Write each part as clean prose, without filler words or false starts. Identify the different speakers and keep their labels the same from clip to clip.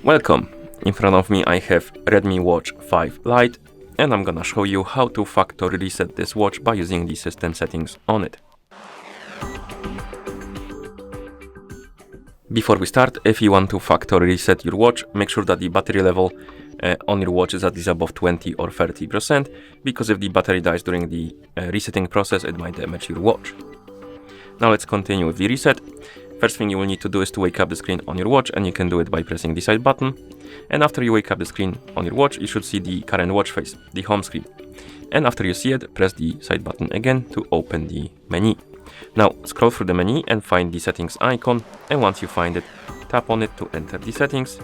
Speaker 1: Welcome! In front of me I have Redmi Watch 5 Lite and I'm gonna show you how to factory reset this watch by using the system settings on it. Before we start, if you want to factory reset your watch, make sure that the battery level on your watch is at least above 20 or 30%, because if the battery dies during the resetting process, it might damage your watch. Now let's continue with the reset. First thing you will need to do is to wake up the screen on your watch, and you can do it by pressing the side button. And after you wake up the screen on your watch, you should see the current watch face, the home screen. And after you see it, press the side button again to open the menu. Now scroll through the menu and find the settings icon, and once you find it, tap on it to enter the settings.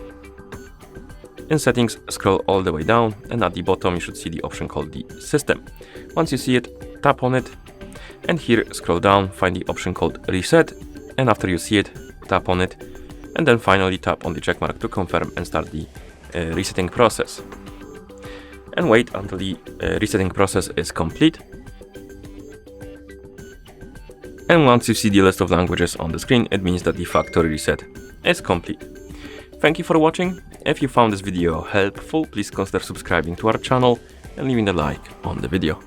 Speaker 1: In settings, scroll all the way down, and at the bottom you should see the option called the system. Once you see it, tap on it, and here scroll down, find the option called reset, and after you see it, tap on it, and then finally tap on the checkmark to confirm and start the resetting process. And wait until the resetting process is complete. And once you see the list of languages on the screen, it means that the factory reset is complete. Thank you for watching. If you found this video helpful, please consider subscribing to our channel and leaving a like on the video.